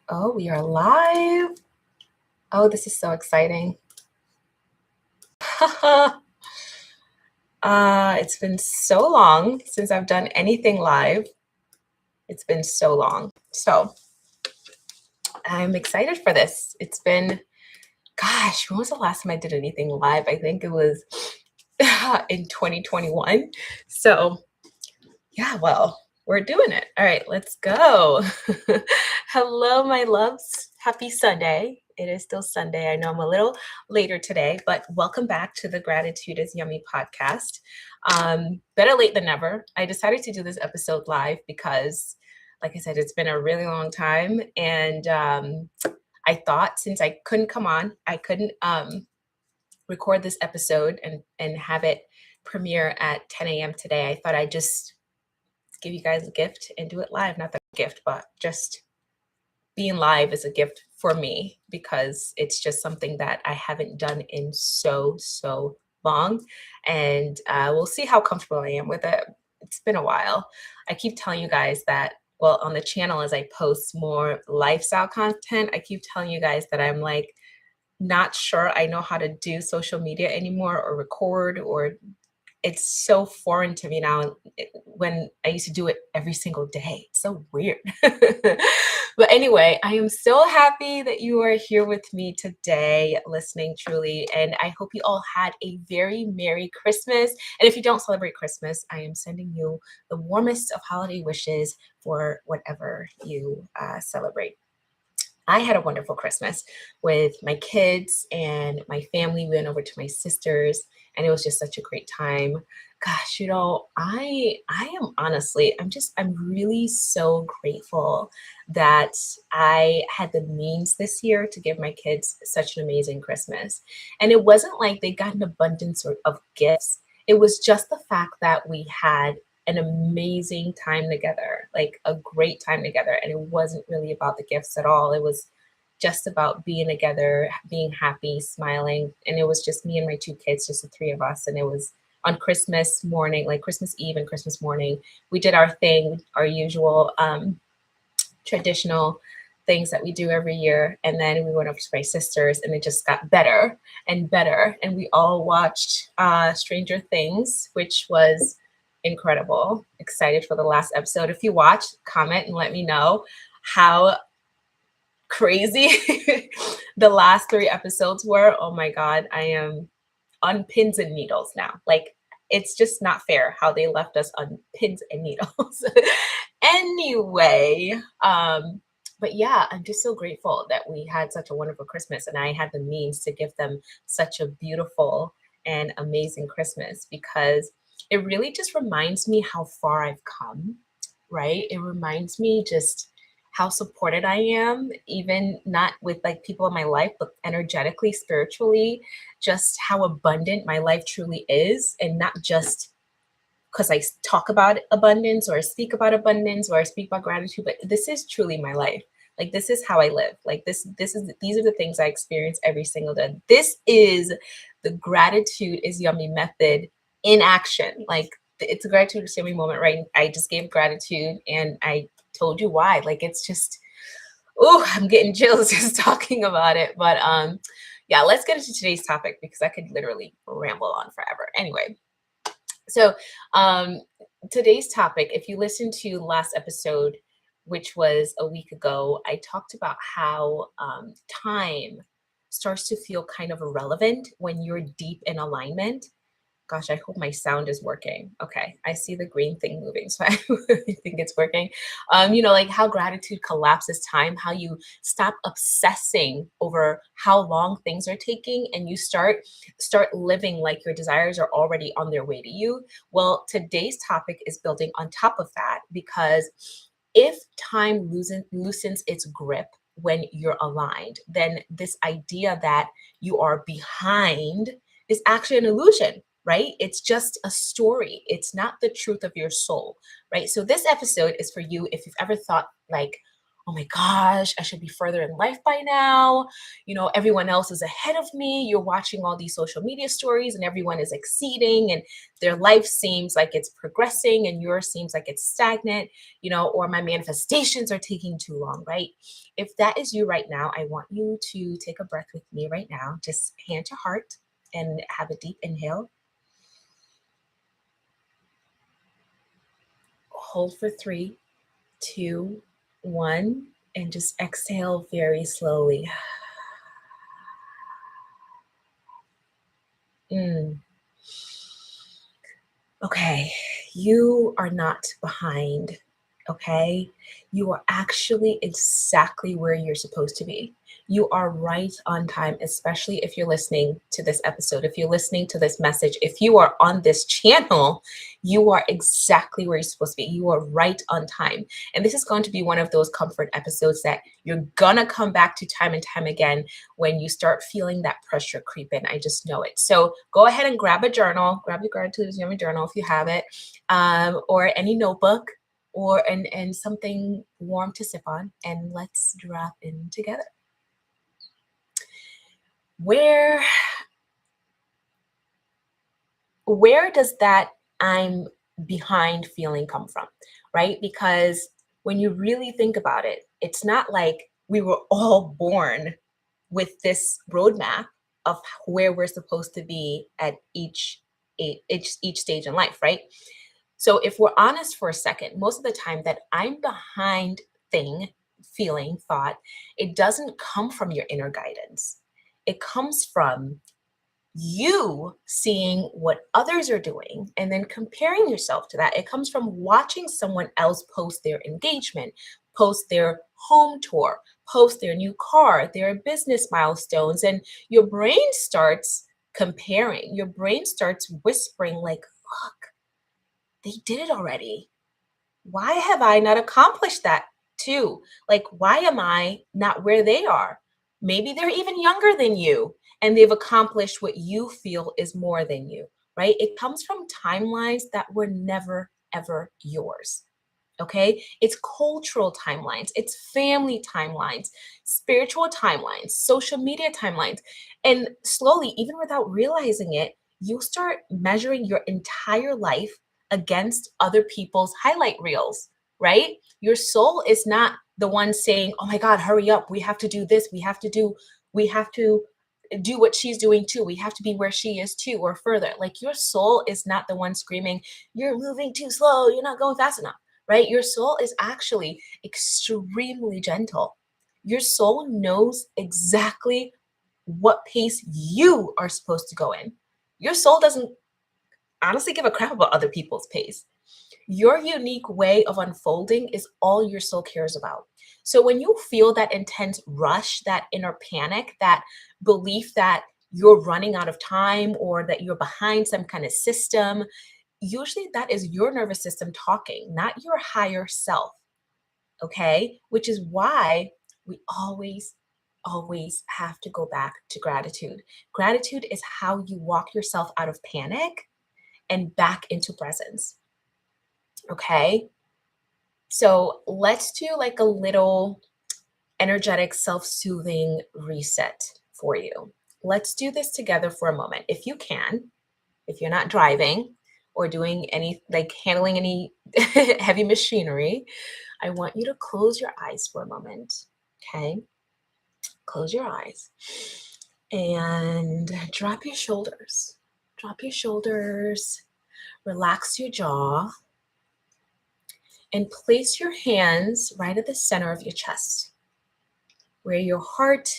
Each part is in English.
Oh, we are live. Oh, this is so exciting. It's been so long since I've done anything live. It's been so long. So I'm excited for this. It's been, gosh, when was the last time I did anything live? I think it was in 2021. So yeah, well, we're doing it. All right, let's go. Hello, my loves. Happy Sunday. It is still Sunday. I know I'm a little later today, but welcome back to the Gratitude is Yummy podcast. Better late than never. I decided to do this episode live because, like I said, it's been a really long time. And I thought since I couldn't come on, I couldn't record this episode and have it premiere at 10 a.m. today. I thought I'd just give you guys a gift and do it live. Not the gift, but just being live is a gift for me because it's just something that I haven't done in so long. And we'll see how comfortable I am with it. It's been a while. I keep telling you guys that, well, on the channel, as I post more lifestyle content, I keep telling you guys that I'm like, not sure I know how to do social media anymore or record, or it's so foreign to me now when I used to do it every single day. It's so weird. But anyway, I am so happy that you are here with me today listening truly. And I hope you all had a very Merry Christmas. And if you don't celebrate Christmas, I am sending you the warmest of holiday wishes for whatever you celebrate. I had a wonderful Christmas with my kids and my family. We went over to my sister's, and it was just such a great time. Gosh, I am honestly, I'm really so grateful that I had the means this year to give my kids such an amazing Christmas. And it wasn't like they got an abundance of gifts. It was just the fact that we had an amazing time together, like a great time together. And it wasn't really about the gifts at all. It was just about being together, being happy, smiling. And it was just me and my two kids, just the three of us. And it was on Christmas morning, like Christmas Eve and Christmas morning. We did our thing, our usual traditional things that we do every year. And then we went up to my sister's, and it just got better and better. And we all watched Stranger Things, which was incredible. Excited for the last episode. If you watched, comment and let me know how crazy the last 3 episodes were. Oh my God, I am on pins and needles now. Like, it's just not fair how they left us on pins and needles. Anyway, but yeah, I'm just so grateful that we had such a wonderful Christmas, and I had the means to give them such a beautiful and amazing Christmas, because it really just reminds me how far I've come, right? It reminds me just how supported I am, even not with like people in my life, but energetically, spiritually, just how abundant my life truly is. And not just because I talk about abundance or I speak about abundance or I speak about gratitude, but this is truly my life. Like, this is how I live. Like, these are the things I experience every single day. This is the gratitude is yummy method in action. Like, it's a gratitude is yummy moment, right? I just gave gratitude and I told you why. Like, it's just, oh, I'm getting chills just talking about it. But yeah, let's get into today's topic because I could literally ramble on forever. Anyway, so today's topic, if you listened to last episode, which was a week ago, I talked about how time starts to feel kind of irrelevant when you're deep in alignment. Gosh, I hope my sound is working. Okay, I see the green thing moving, so I think it's working. Like how gratitude collapses time, how you stop obsessing over how long things are taking, and you start living like your desires are already on their way to you. Well, today's topic is building on top of that, because if time loosens its grip when you're aligned, then this idea that you are behind is actually an illusion, right? It's just a story. It's not the truth of your soul, right? So this episode is for you if you've ever thought like, oh my gosh, I should be further in life by now. Everyone else is ahead of me. You're watching all these social media stories and everyone is exceeding and their life seems like it's progressing and yours seems like it's stagnant, or my manifestations are taking too long, right? If that is you right now, I want you to take a breath with me right now. Just hand to heart and have a deep inhale. Hold for 3, 2, 1, and just exhale very slowly. Mm. Okay, you are not behind. Okay, you are actually exactly where you're supposed to be. You are right on time, especially if you're listening to this episode, if you're listening to this message, if you are on this channel, you are exactly where you're supposed to be. You are right on time. And this is going to be one of those comfort episodes that you're gonna come back to time and time again when you start feeling that pressure creep in. I just know it. So go ahead and grab a journal, grab your gratitude journal if you have it, or any notebook, or and something warm to sip on, and let's drop in together. Where does that I'm behind feeling come from, right? Because when you really think about it, it's not like we were all born with this roadmap of where we're supposed to be at each stage in life, right? So if we're honest for a second, most of the time that I'm behind thing, feeling, thought, it doesn't come from your inner guidance. It comes from you seeing what others are doing and then comparing yourself to that. It comes from watching someone else post their engagement, post their home tour, post their new car, their business milestones, and your brain starts comparing. Your brain starts whispering like, look, they did it already. Why have I not accomplished that too? Like, why am I not where they are? Maybe they're even younger than you and they've accomplished what you feel is more than you, right? It comes from timelines that were never, ever yours. Okay. It's cultural timelines, it's family timelines, spiritual timelines, social media timelines. And slowly, even without realizing it, you start measuring your entire life against other people's highlight reels, right? Your soul is not the one saying, oh my God, hurry up. We have to do this. We have to do what she's doing too. We have to be where she is too, or further. Like your soul is not the one screaming, you're moving too slow. You're not going fast enough, right? Your soul is actually extremely gentle. Your soul knows exactly what pace you are supposed to go in. Your soul doesn't honestly give a crap about other people's pace. Your unique way of unfolding is all your soul cares about. So when you feel that intense rush, that inner panic, that belief that you're running out of time or that you're behind some kind of system, usually that is your nervous system talking, not your higher self. Okay. Which is why we always have to go back to gratitude. Gratitude is how you walk yourself out of panic and back into presence. Okay. So let's do like a little energetic self-soothing reset for you. Let's do this together for a moment. If you can, if you're not driving or doing any, like handling any heavy machinery, I want you to close your eyes for a moment. Okay. Close your eyes and drop your shoulders. Drop your shoulders, relax your jaw, and place your hands right at the center of your chest, where your heart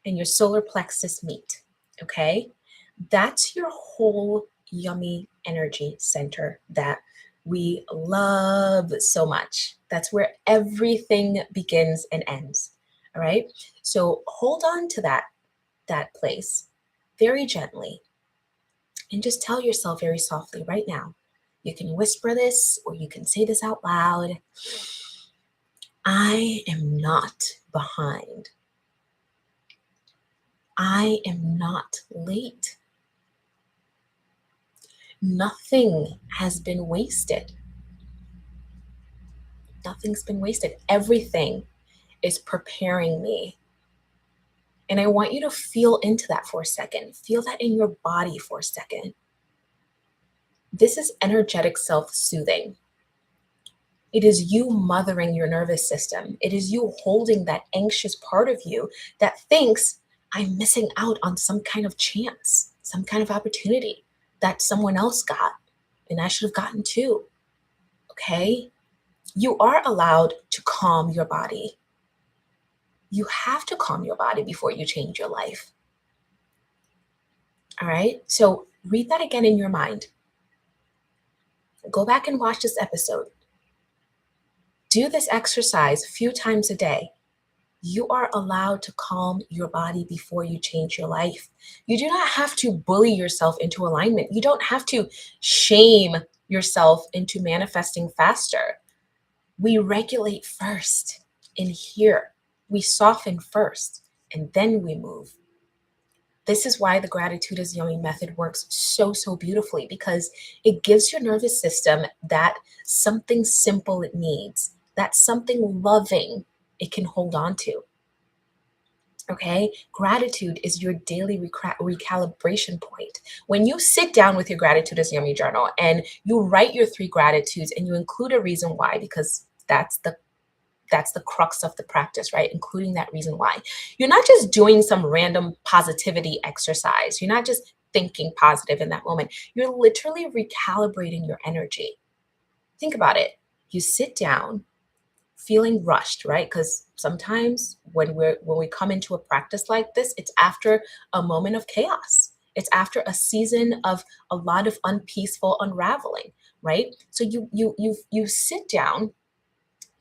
and your solar plexus meet. Okay? That's your whole yummy energy center that we love so much. That's where everything begins and ends. All right? So hold on to that place very gently and just tell yourself very softly right now. You can whisper this or you can say this out loud. I am not behind. I am not late. Nothing has been wasted. Nothing's been wasted. Everything is preparing me. And I want you to feel into that for a second. Feel that in your body for a second. This is energetic self-soothing. It is you mothering your nervous system. It is you holding that anxious part of you that thinks, I'm missing out on some kind of chance, some kind of opportunity that someone else got, and I should have gotten too. Okay? You are allowed to calm your body. You have to calm your body before you change your life. All right? So read that again in your mind. Go back and watch this episode. Do this exercise a few times a day. You are allowed to calm your body before you change your life. You do not have to bully yourself into alignment. You don't have to shame yourself into manifesting faster. We regulate first in here. We soften first, and then we move. This is why the gratitude is yummy method works so, so beautifully, because it gives your nervous system that something simple it needs, that something loving it can hold on to. Okay, gratitude is your daily recalibration point. When you sit down with your gratitude is yummy journal and you write your 3 gratitudes and you include a reason why, because that's the crux of the practice, right? Including that reason why. You're not just doing some random positivity exercise. You're not just thinking positive in that moment. You're literally recalibrating your energy. Think about it. You sit down feeling rushed, right? Because sometimes when we come into a practice like this, it's after a moment of chaos. It's after a season of a lot of unpeaceful unraveling, right? So you sit down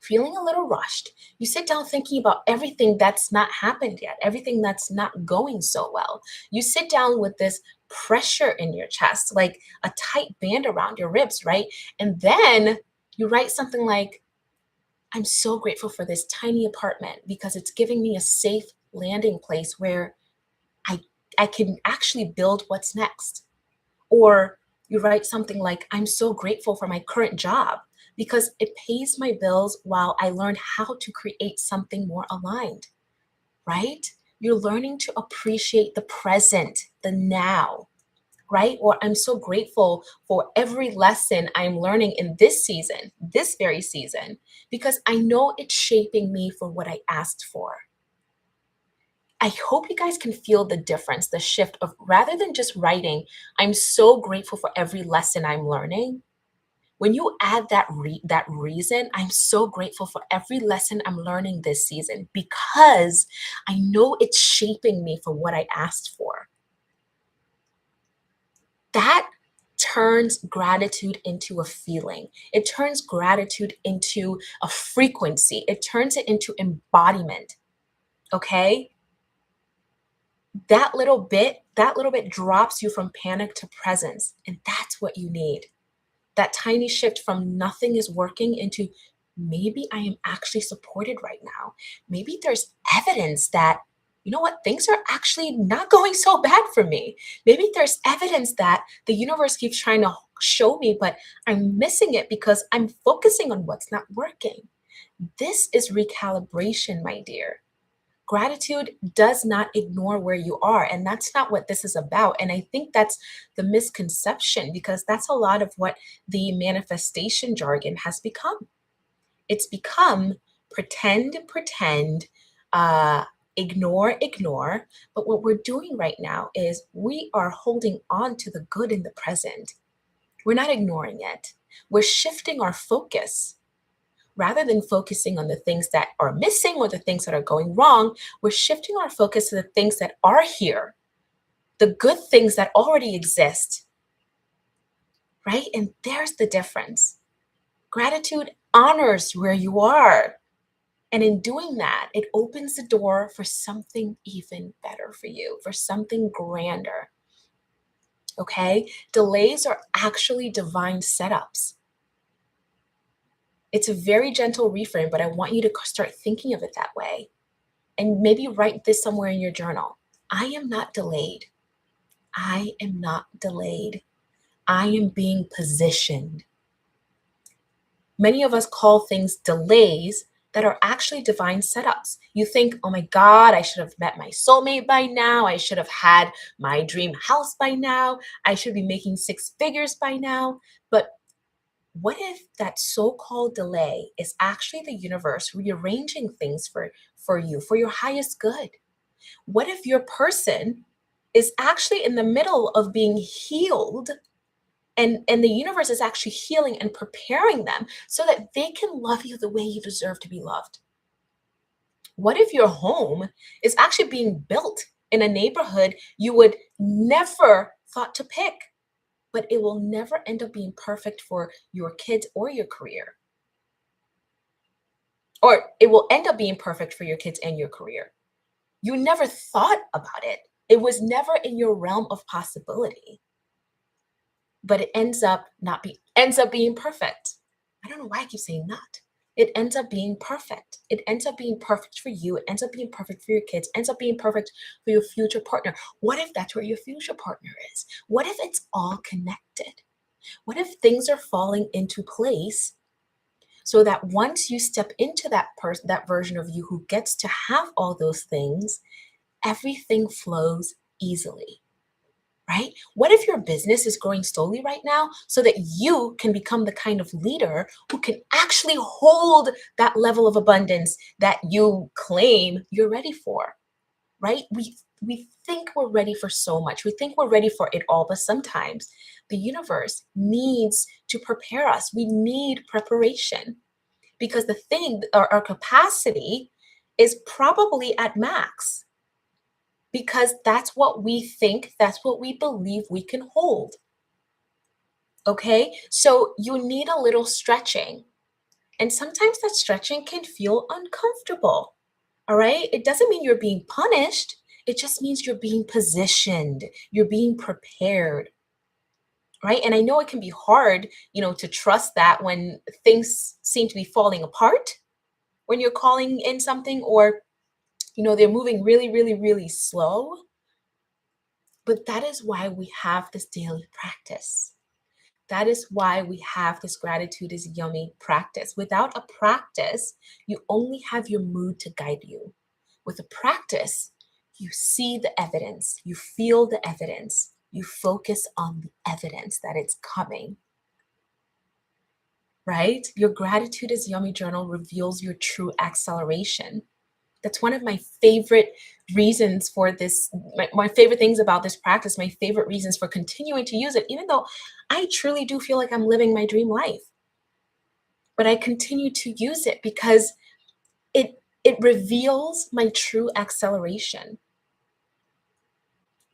feeling a little rushed. You sit down thinking about everything that's not happened yet, everything that's not going so well. You sit down with this pressure in your chest, like a tight band around your ribs, right? And then you write something like, I'm so grateful for this tiny apartment because it's giving me a safe landing place where I I can actually build what's next. Or you write something like, I'm so grateful for my current job because it pays my bills while I learn how to create something more aligned, right? You're learning to appreciate the present, the now, right? Or I'm so grateful for every lesson I'm learning in this season, this very season, because I know it's shaping me for what I asked for. I hope you guys can feel the difference, the shift of rather than just writing, I'm so grateful for every lesson I'm learning. When you add that reason, I'm so grateful for every lesson I'm learning this season because I know it's shaping me for what I asked for. That turns gratitude into a feeling. It turns gratitude into a frequency. It turns it into embodiment. Okay? That little bit drops you from panic to presence, and that's what you need. That tiny shift from nothing is working into maybe I am actually supported right now. Maybe there's evidence that, you know what, things are actually not going so bad for me. Maybe there's evidence that the universe keeps trying to show me, but I'm missing it because I'm focusing on what's not working. This is recalibration, my dear. Gratitude does not ignore where you are. And that's not what this is about. And I think that's the misconception because that's a lot of what the manifestation jargon has become. It's become pretend, uh, ignore. But what we're doing right now is we are holding on to the good in the present. We're not ignoring it. We're shifting our focus. Rather than focusing on the things that are missing or the things that are going wrong, we're shifting our focus to the things that are here, the good things that already exist, right? And there's the difference. Gratitude honors where you are. And in doing that, it opens the door for something even better for you, for something grander. Okay? Delays are actually divine setups. It's a very gentle reframe, but I want you to start thinking of it that way. And maybe write this somewhere in your journal. I am not delayed. I am not delayed. I am being positioned. Many of us call things delays that are actually divine setups. You think, oh my God, I should have met my soulmate by now. I should have had my dream house by now. I should be making 6 figures by now. But what if that so-called delay is actually the universe rearranging things for you, for your highest good? What if your person is actually in the middle of being healed, and the universe is actually healing and preparing them so that they can love you the way you deserve to be loved? What if your home is actually being built in a neighborhood you would never thought to pick, but it will never end up being perfect for your kids or your career? Or it will end up being perfect for your kids and your career. You never thought about it. It was never in your realm of possibility, but it ends up being perfect. I don't know why I keep saying that. It ends up being perfect. It ends up being perfect for you. It ends up being perfect for your kids. It ends up being perfect for your future partner. What if that's where your future partner is? What if it's all connected? What if things are falling into place so that once you step into that person, that version of you who gets to have all those things, everything flows easily? Right? What if your business is growing slowly right now so that you can become the kind of leader who can actually hold that level of abundance that you claim you're ready for? Right? We think we're ready for so much. We think we're ready for it all, but sometimes the universe needs to prepare us. We need preparation because our capacity is probably at max, because that's what we think, that's what we believe we can hold. Okay, so you need a little stretching, and sometimes that stretching can feel uncomfortable. All right, it doesn't mean you're being punished, it just means you're being positioned, you're being prepared. Right, and I know it can be hard, to trust that when things seem to be falling apart, when you're calling in something, or they're moving really, really, really slow. But that is why we have this daily practice. That is why we have this gratitude is yummy practice. Without a practice, you only have your mood to guide you. With a practice, you see the evidence, you feel the evidence, you focus on the evidence that it's coming. Right? Your gratitude is yummy journal reveals your true acceleration. That's one of my favorite reasons for this, my favorite things about this practice, my favorite reasons for continuing to use it, even though I truly do feel like I'm living my dream life. But I continue to use it because it reveals my true acceleration,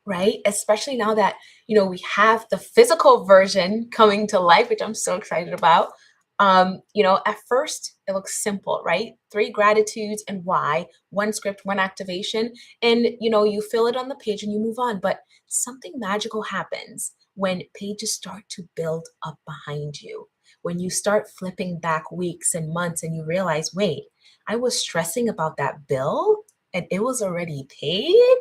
right? Especially now that, we have the physical version coming to life, which I'm so excited about. At first it looks simple, right? 3 gratitudes and why, 1 script, 1 activation, and you fill it on the page and you move on. But something magical happens when pages start to build up behind you. When you start flipping back weeks and months and you realize, wait, I was stressing about that bill and it was already paid.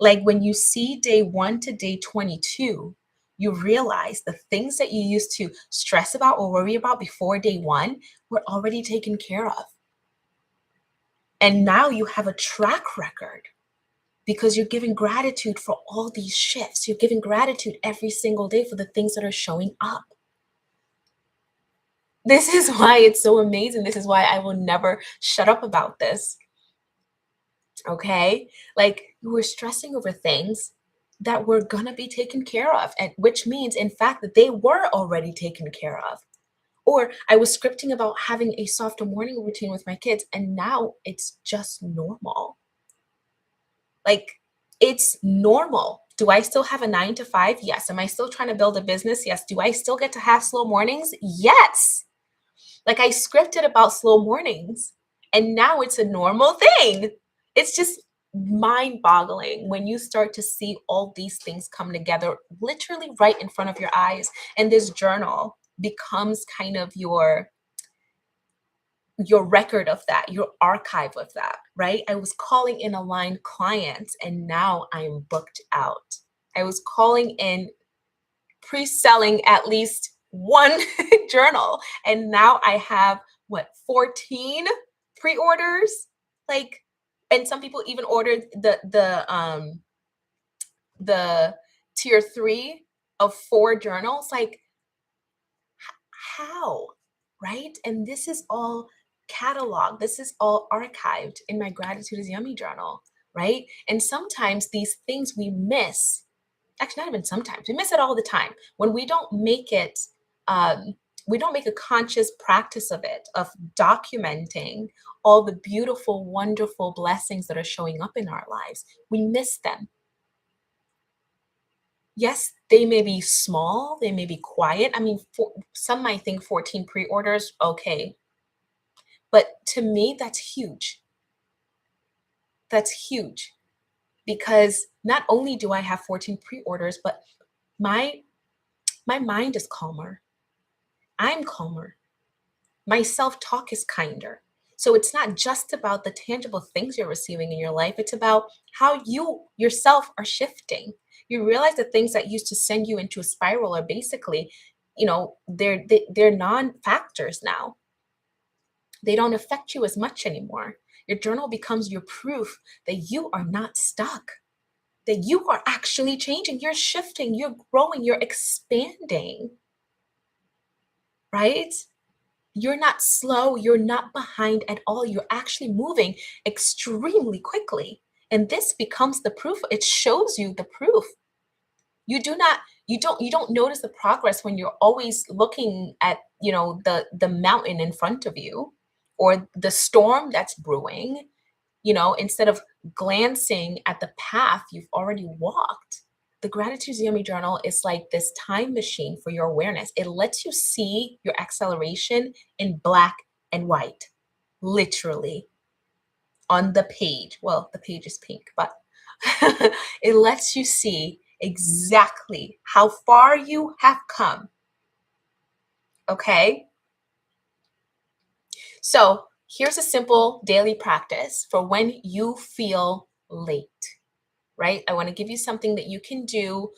Like when you see day 1 to day 22, you realize the things that you used to stress about or worry about before day 1 were already taken care of. And now you have a track record because you're giving gratitude for all these shifts. You're giving gratitude every single day for the things that are showing up. This is why it's so amazing. This is why I will never shut up about this. Okay? Like you were stressing over things that were going to be taken care of, and which means in fact that they were already taken care of. Or I was scripting about having a softer morning routine with my kids, and now it's just normal. Like it's normal. Do I still have a 9 to 5? Yes. Am I still trying to build a business? Yes. Do I still get to have slow mornings? Yes. Like I scripted about slow mornings and now it's a normal thing. It's just mind boggling when you start to see all these things come together literally right in front of your eyes. And this journal becomes kind of your record of that, your archive of that, right? I was calling in aligned clients and now I'm booked out. I was calling in pre-selling at least 1 journal and now I have 14 pre-orders, like, and some people even ordered the tier 3 of 4 journals. Like, how, right? And this is all cataloged. This is all archived in my Gratitude is Yummy journal, right? And sometimes these things we miss, actually not even sometimes, we miss it all the time when we don't make it, we don't make a conscious practice of it, of documenting all the beautiful, wonderful blessings that are showing up in our lives. We miss them. Yes, they may be small, they may be quiet. I mean, some might think 14 pre-orders, okay. But to me, that's huge. That's huge because not only do I have 14 pre-orders, but my mind is calmer. I'm calmer. My self-talk is kinder. So it's not just about the tangible things you're receiving in your life. It's about how you yourself are shifting. You realize the things that used to send you into a spiral are basically, they're non-factors now. They don't affect you as much anymore. Your journal becomes your proof that you are not stuck, that you are actually changing. You're shifting, you're growing, you're expanding, right? You're not slow, you're not behind at all. You're actually moving extremely quickly. And this becomes the proof. It shows you the proof. You don't notice the progress when you're always looking at, the mountain in front of you or the storm that's brewing, instead of glancing at the path you've already walked. The Gratitude Yummy Journal is like this time machine for your awareness. It lets you see your acceleration in black and white, literally on the page. Well, the page is pink, but it lets you see exactly how far you have come. Okay? So here's a simple daily practice for when you feel late, right? I want to give you something that you can do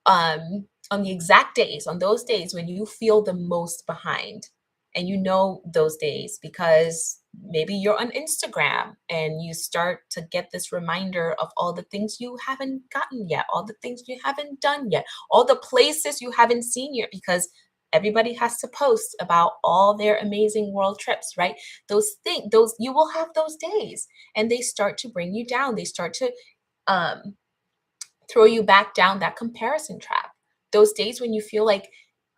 on the exact days, on those days when you feel the most behind. And you know those days because maybe you're on Instagram and you start to get this reminder of all the things you haven't gotten yet, all the things you haven't done yet, all the places you haven't seen yet, because everybody has to post about all their amazing world trips, right? Those you will have those days and they start to bring you down. They start to throw you back down that comparison trap. Those days when you feel like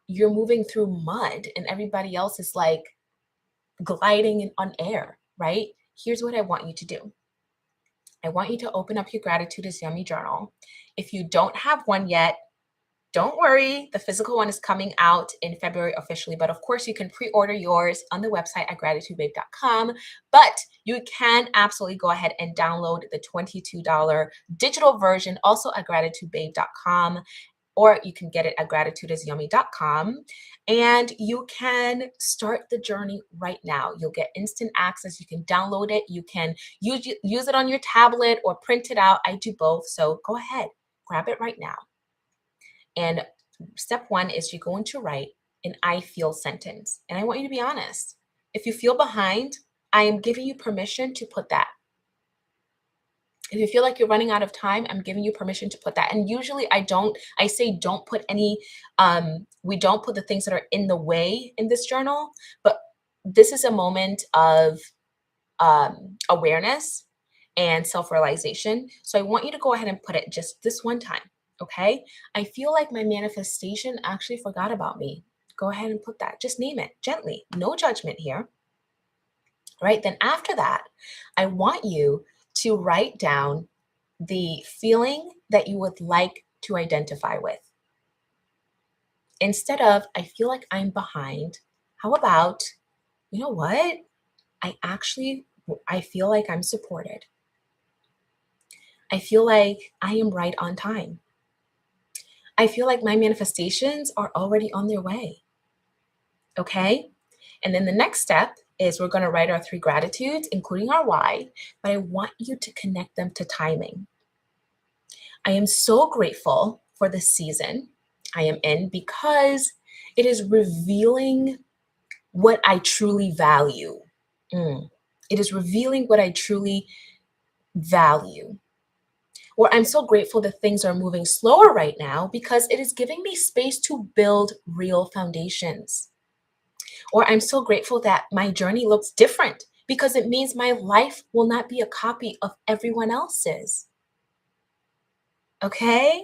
you're moving through mud and everybody else is like gliding on air, right? Here's what I want you to do. I want you to open up your Gratitude is Yummy journal. If you don't have one yet, don't worry. The physical one is coming out in February officially, but of course you can pre-order yours on the website at gratitudebabe.com. But you can absolutely go ahead and download the $22 digital version also at gratitudebabe.com, or you can get it at gratitudeisyummy.com, and you can start the journey right now. You'll get instant access. You can download it. You can use it on your tablet or print it out. I do both. So go ahead, grab it right now. And step one is you're going to write an I feel sentence. And I want you to be honest. If you feel behind, I am giving you permission to put that. If you feel like you're running out of time, I'm giving you permission to put that. And usually I say don't put any, we don't put the things that are in the way in this journal, but this is a moment of awareness and self-realization. So I want you to go ahead and put it just this one time. Okay. I feel like my manifestation actually forgot about me. Go ahead and put that. Just name it gently. No judgment here. Right. Then after that, I want you to write down the feeling that you would like to identify with. Instead of, I feel like I'm behind, how about, you know what? I feel like I'm supported. I feel like I am right on time. I feel like my manifestations are already on their way. Okay? And then the next step is we're going to write our 3 gratitudes, including our why, but I want you to connect them to timing. I am so grateful for the season I am in because it is revealing what I truly value. It is revealing what I truly value. Or I'm so grateful that things are moving slower right now because it is giving me space to build real foundations. Or I'm so grateful that my journey looks different because it means my life will not be a copy of everyone else's. Okay?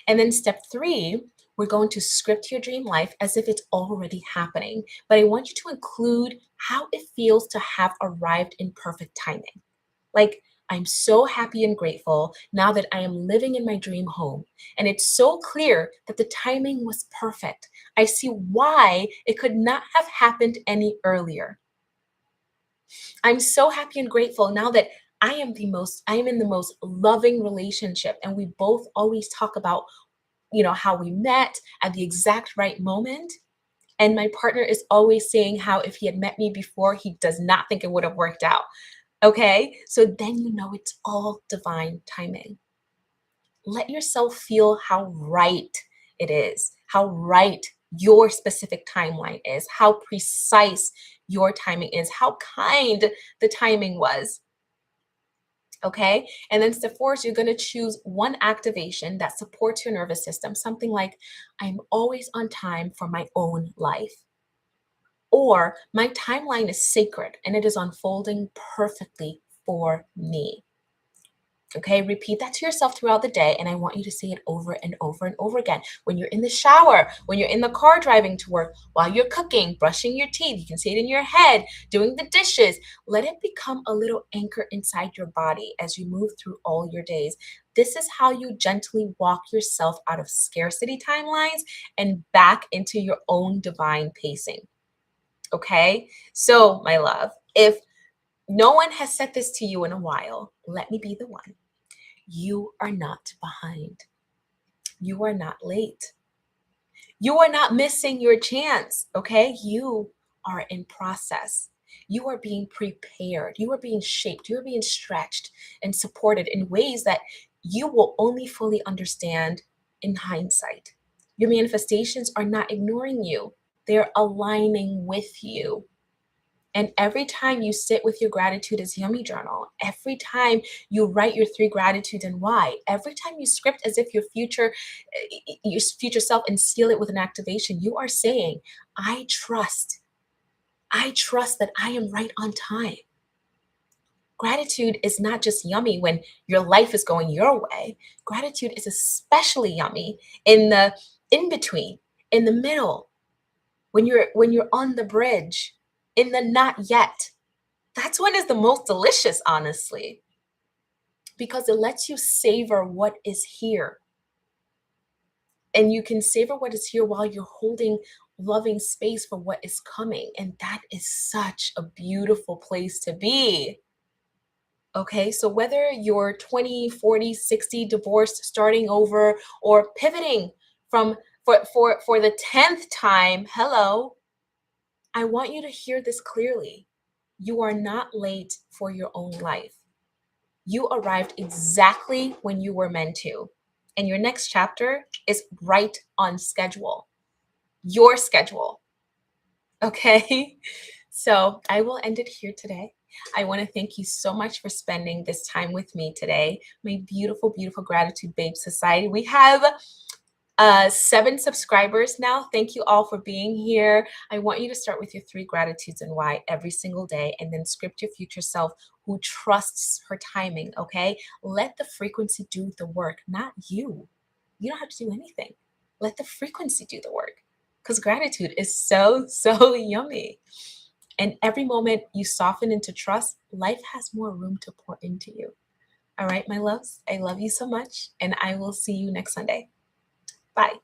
And then step 3, we're going to script your dream life as if it's already happening. But I want you to include how it feels to have arrived in perfect timing. Like, I'm so happy and grateful now that I am living in my dream home. And it's so clear that the timing was perfect. I see why it could not have happened any earlier. I'm so happy and grateful now that I am in the most loving relationship. And we both always talk about, how we met at the exact right moment. And my partner is always saying how if he had met me before, he does not think it would have worked out. Okay, so then it's all divine timing. Let yourself feel how right it is, how right your specific timeline is, how precise your timing is, how kind the timing was. Okay, and then step 4 is you're going to choose one activation that supports your nervous system, something like, I'm always on time for my own life. Or my timeline is sacred and it is unfolding perfectly for me. Okay, repeat that to yourself throughout the day. And I want you to say it over and over and over again. When you're in the shower, when you're in the car driving to work, while you're cooking, brushing your teeth, you can say it in your head, doing the dishes. Let it become a little anchor inside your body as you move through all your days. This is how you gently walk yourself out of scarcity timelines and back into your own divine pacing. Okay, so my love, if no one has said this to you in a while, let me be the one. You are not behind. You are not late. You are not missing your chance, okay? You are in process. You are being prepared. You are being shaped. You are being stretched and supported in ways that you will only fully understand in hindsight. Your manifestations are not ignoring you. They're aligning with you. And every time you sit with your gratitude as yummy journal, every time you write your 3 gratitudes and why, every time you script as if your future self and seal it with an activation, you are saying, I trust that I am right on time. Gratitude is not just yummy when your life is going your way. Gratitude is especially yummy in the in between, in the middle, when you're on the bridge, in the not yet. That's when it's the most delicious, honestly, because it lets you savor what is here. And you can savor what is here while you're holding loving space for what is coming. And that is such a beautiful place to be. Okay, so whether you're 20, 40, 60, divorced, starting over, or pivoting from for the 10th time, hello, I want you to hear this clearly. You are not late for your own life. You arrived exactly when you were meant to. And your next chapter is right on schedule. Your schedule. Okay? So I will end it here today. I want to thank you so much for spending this time with me today. My beautiful, beautiful Gratitude Babe Society. We have 7 subscribers now. Thank you all for being here. I want you to start with your 3 gratitudes and why every single day, and then script your future self who trusts her timing. Okay, let the frequency do the work, not you. You don't have to do anything. Let the frequency do the work, because gratitude is so yummy. And every moment you soften into trust, life has more room to pour into you. All right, my loves, I love you so much, and I will see you next Sunday. Bye.